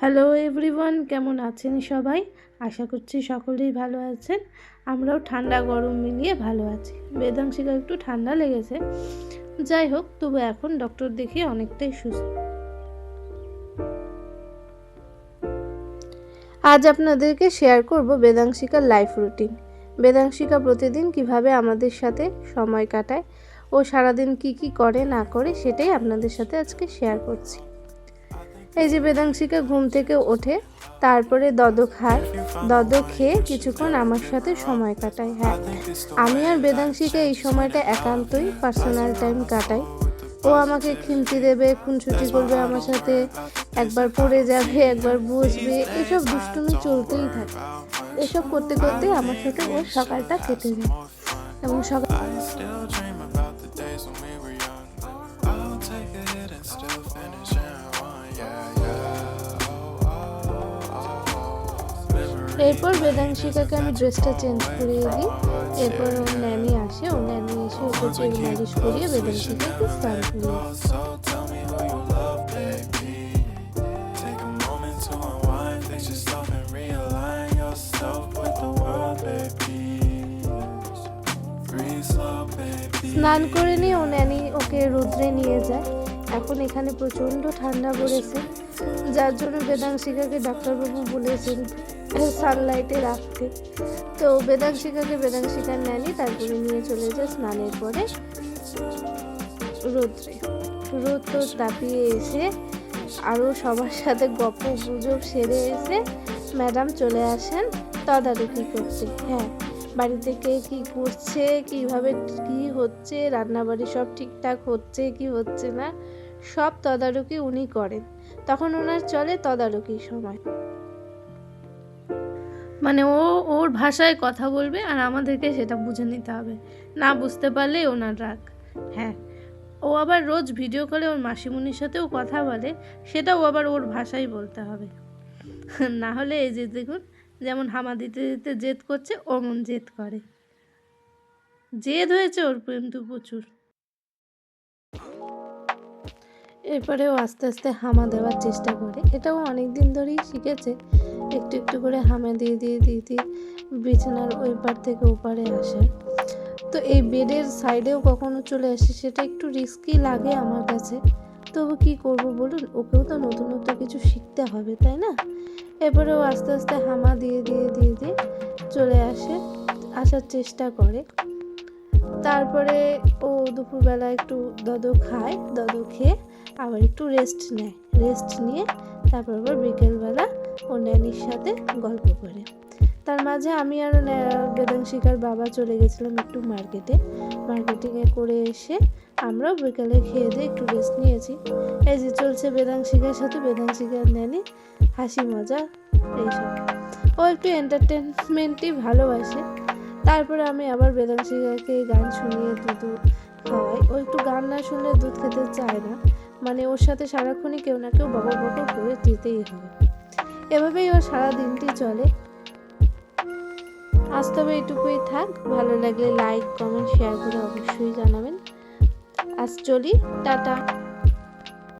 Hello everyone, কেমন আছেন সবাই? আশা করছি সকলেই ভালো আছেন। আমরাও ঠান্ডা গরম মিলিয়ে ভালো আছি। বেদাংশিকা একটু ঠান্ডা লেগেছে, যাই হোক, তবু এখন ডক্টর দেখিয়ে অনেকটাই সুস্থ। আজ আপনাদেরকে শেয়ার করব বেদাংশিকার লাইফ রুটিন। বেদাংশিকা প্রতিদিন কিভাবে আমাদের সাথে সময় কাটায় ও সারাদিন কি করে না করে সেটাই আপনাদের সাথে আজকে শেয়ার করছি। এই যে বেদাংশিকা ঘুম থেকে ওঠে, তারপরে দদ খায়, দদ খেয়ে কিছুক্ষণ আমার সাথে সময় কাটায়। হ্যাঁ, আমি আর বেদাংশিকা এই সময়টা একান্তই পার্সোনাল টাইম কাটাই। ও আমাকে খিমচি দেবে, খুনসুটি করবে আমার সাথে, একবার পড়ে যাবে, একবার বসবে, এসব দুষ্টুমি চলতেই থাকে। এসব করতে করতে আমার সাথে ওর সকালটা কেটে যায়। এবং সকাল এরপর বেদাংশিকাকে আমি ড্রেসটা চেঞ্জ করিয়ে দিই। এরপর ওর ন্যানি আসে, ওর ন্যানি এসে ওকে তেল মালিশ করিয়ে বেদাংশিকাকে স্নান করিয়ে। স্নান করে নিয়ে ও ন্যানি ওকে রোদ্রে নিয়ে যায়। এখন এখানে প্রচণ্ড ঠান্ডা পড়েছে, যার জন্য বেদাংশিকাকে ডাক্তারবাবু বলেছেন সানলাইটে রাখতে। তো বেদাংশিকার ন্যানি তারপরে নিয়ে চলে যায় স্নানের পরে রোদ্রে। রোদ তো তাপিয়ে এসে আরও সবার সাথে গল্প গুজব সেরে এসে ম্যাডাম চলে আসেন তদারকি করতে। হ্যাঁ, বাড়িতে কে কী করছে, কীভাবে কী হচ্ছে, রান্নাবাড়ি সব ঠিকঠাক হচ্ছে কি হচ্ছে না, সব তদারকি উনি করেন। তখন ওনার চলে তদারকি সময়, মানে ওর ভাষায় কথা বলবে আর আমাদেরকে সেটা বুঝে নিতে হবে, না বুঝতে পারলেই ওনার রাগ। হ্যাঁ, ও আবার রোজ ভিডিও কলে ওর মাসিমণির সাথেও কথা বলে, সেটাও আবার ওর ভাষাই বলতে হবে, না হলে এই যে দেখুন, যেমন হামা দিতে দিতে জেদ করছে, অমন জেদ করে। জেদ হয়েছে ওর কিন্তু প্রচুর। এরপরে ও আস্তে আস্তে হামা দেওয়ার চেষ্টা করে। এটাও অনেক দিন ধরেই শিখেছে, একটু একটু করে হামা দিয়ে বিছানার ওই পার থেকে ওপারে আসে। তো এই বেডের সাইডেও কখনো চলে আসে, সেটা একটু রিস্কি লাগে আমার কাছে, তবু কি করব বলুন, ওকেও তো নতুন কিছু শিখতে হবে, তাই না? এরপরে ও আস্তে আস্তে হামা দিয়ে চলে আসার চেষ্টা করে। তারপরে ও দুপুরবেলা একটু দদ খায়, দদ খেয়ে আবার একটু রেস্ট নিয়ে তারপর আবার বিকেলবেলা ও ন্যানির সাথে গল্প করে। তার মাঝে আমি আর বেদাংশিকার বাবা চলে গেছিলাম একটু মার্কেটিংয়ে করে এসে আমরাও বিকেলে খেয়ে দিয়ে একটু রেস্ট নিয়েছি। এই যে চলছে বেদাংশিকার সাথে বেদাংশিকার ন্যানি, হাসি মজা এইসব। ও একটু এন্টারটেনমেন্টই ভালোবাসে। তারপরে আমি আবার বেদাংশিকাকে গান শুনিয়ে দুধ খাওয়াই। ও একটু গান না শুনলে দুধ খেতে চায় না, মানে ওর সাথে সারাক্ষণই কেউ না কেউ বকর করে দিতেই হবে। এভাবেই ওর সারা দিনটি চলে। আজ তবে এটুকুই থাক। ভালো লাগলে লাইক, কমেন্ট, শেয়ার করে অবশ্যই জানাবেন। আজ চলি, টাটা।